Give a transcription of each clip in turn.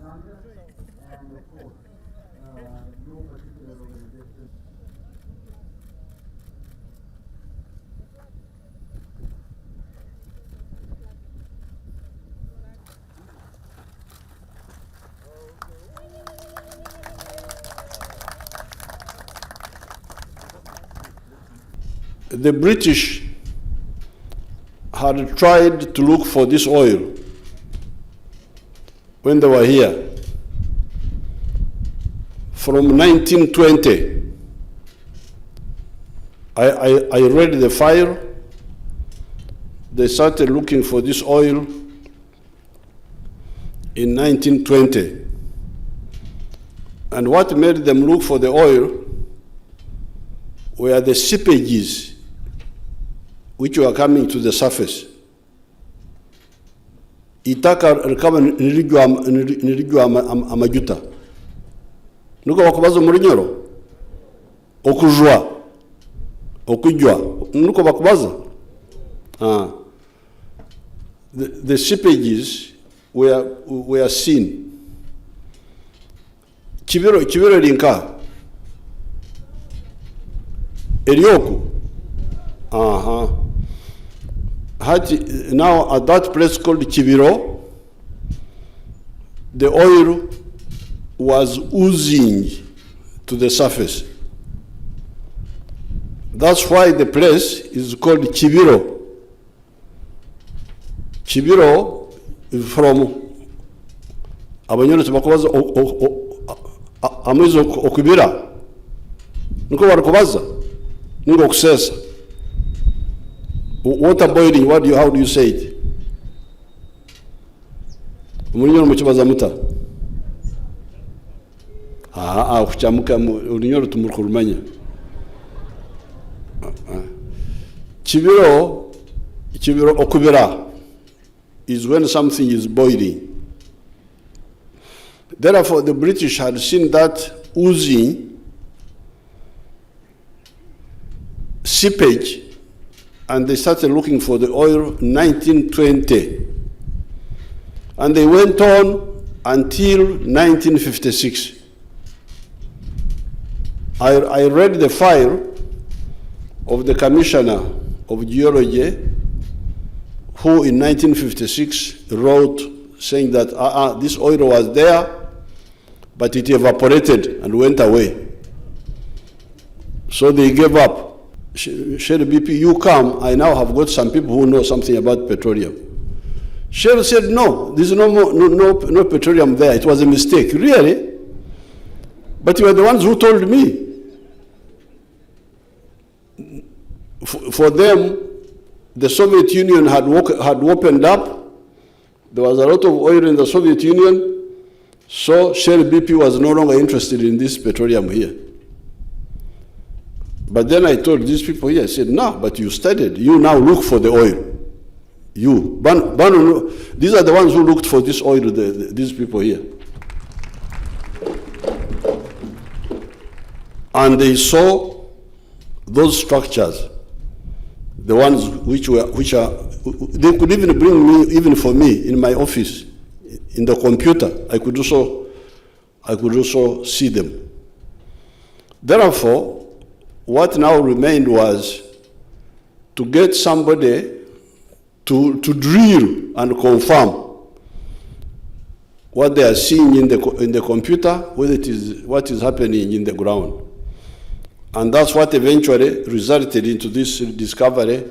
Uganda, and of course, no particular organization. The British had tried to look for this oil when they were here. From 1920, I read the file. They started looking for this oil in 1920. And what made them look for the oil were the seepages which were coming to the surface. Itaka rikaba nirijwa amajuta. Nuko bakubaza murinyoro okujwa nuko bakubaza. The seepages were seen. Kibiro linka Erioku. Now at that place called Kibiro, the oil was oozing to the surface. That's why the place is called Kibiro. Kibiro is from Abanyoro Tubakubaza Amizo Okubira. Nuko Warkubaza. Nuko Kusesa. Water boiling, how do you say it? Umunyoro mukibaza muta. Kuchamuka unyoro tumukurumanya. Kibiro okubira is when something is boiling. Therefore, the British had seen that oozing seepage, and they started looking for the oil in 1920. And they went on until 1956. I read the file of the Commissioner of Geology, who in 1956 wrote saying that this oil was there, but it evaporated and went away. So they gave up. Shell BP, you come, I now have got some people who know something about petroleum. Shell said, no, there's no petroleum there. It was a mistake. Really? But you are the ones who told me. For them, the Soviet Union had opened up. There was a lot of oil in the Soviet Union. So Shell BP was no longer interested in this petroleum here. But then I told these people here, I said, no, but you studied. You now look for the oil. You. These are the ones who looked for this oil, these people here. And they saw those structures, the ones which are, they could even bring me, even for me, in my office, in the computer. I could also see them. Therefore, what now remained was to get somebody to drill and confirm what they are seeing in the computer, whether it is what is happening in the ground. And that's what eventually resulted into this discovery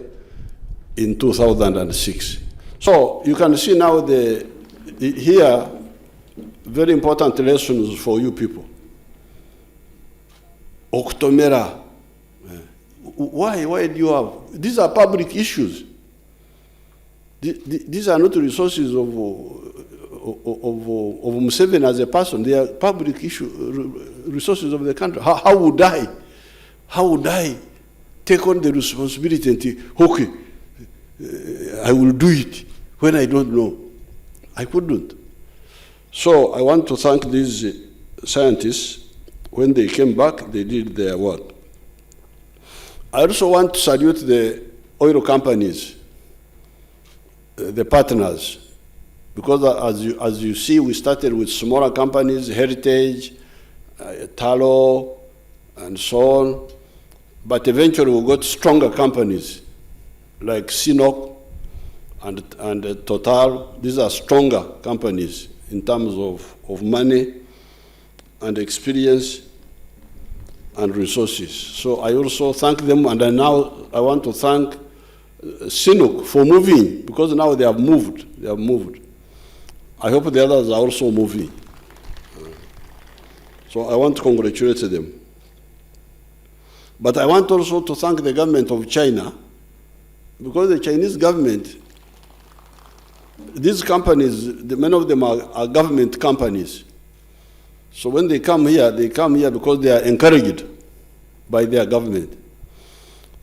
in 2006. So you can see now here very important lessons for you people. Octomera. Why do you have? These are public issues. These are not resources of Museveni as a person. They are public resources of the country. How would I take on the responsibility and think, okay, I will do it when I don't know? I couldn't. So I want to thank these scientists. When they came back, they did their work. I also want to salute the oil companies, the partners, because as you see, we started with smaller companies, Heritage, Talo, and so on. But eventually we got stronger companies like Sinop and Total. These are stronger companies in terms of money and experience and resources. So I also thank them, and now I want to thank Sinuk for moving, because now they have moved. I hope the others are also moving. So I want to congratulate them. But I want also to thank the government of China, because the Chinese government, these companies, many of them are government companies. So when they come here because they are encouraged by their government.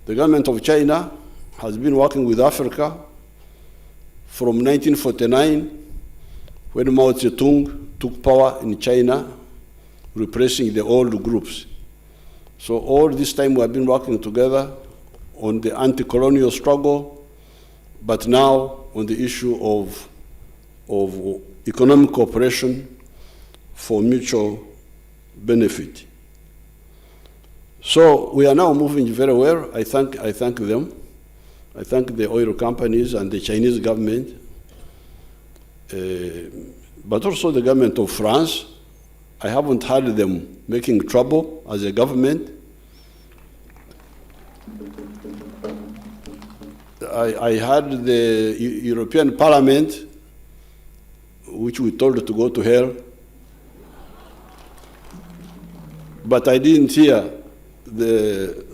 The government of China has been working with Africa from 1949, when Mao Zedong took power in China, repressing the old groups. So all this time we have been working together on the anti-colonial struggle, but now on the issue of economic cooperation for mutual benefit. So we are now moving very well. I thank them. I thank the oil companies and the Chinese government, but also the government of France. I haven't heard them making trouble as a government. I heard the European Parliament, which we told to go to hell, but I didn't hear the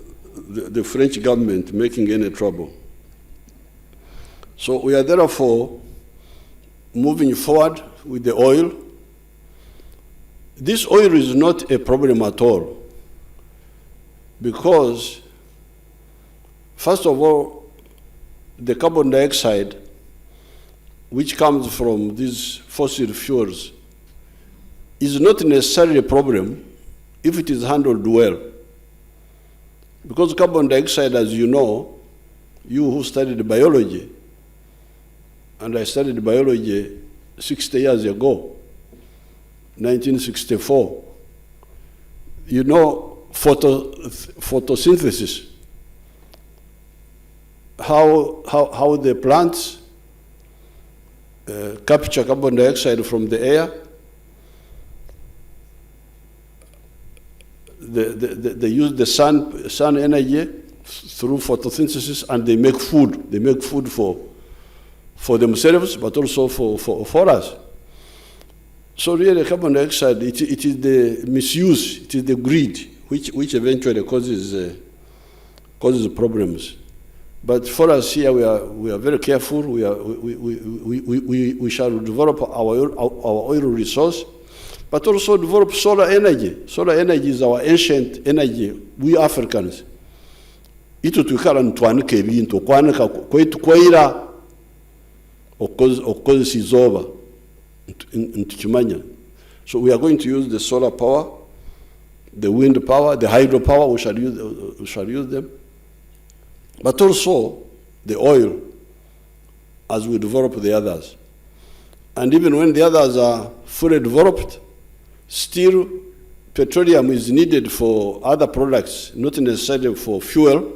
French government making any trouble. So we are therefore moving forward with the oil. This oil is not a problem at all, because first of all, the carbon dioxide which comes from these fossil fuels is not necessarily a problem if it is handled well. Because carbon dioxide, as you know, you who studied biology, and I studied biology 60 years ago, 1964, you know photosynthesis, how the plants capture carbon dioxide from the air. They use the sun energy through photosynthesis, and they make food. They make food for themselves, but also for us. So really, carbon dioxide, it is the misuse, it is the greed, which eventually causes problems. But for us here, we are very careful. We shall develop our oil resource, but also develop solar energy. Solar energy is our ancient energy, we Africans. Itu tukala ntwanike ebintu kwanika kwetu kwaira okozesa izoba ntukimanya. So we are going to use the solar power, the wind power, the hydro power. We shall use them, but also the oil as we develop the others. and even when the others are fully developed, still petroleum is needed for other products, not necessarily for fuel.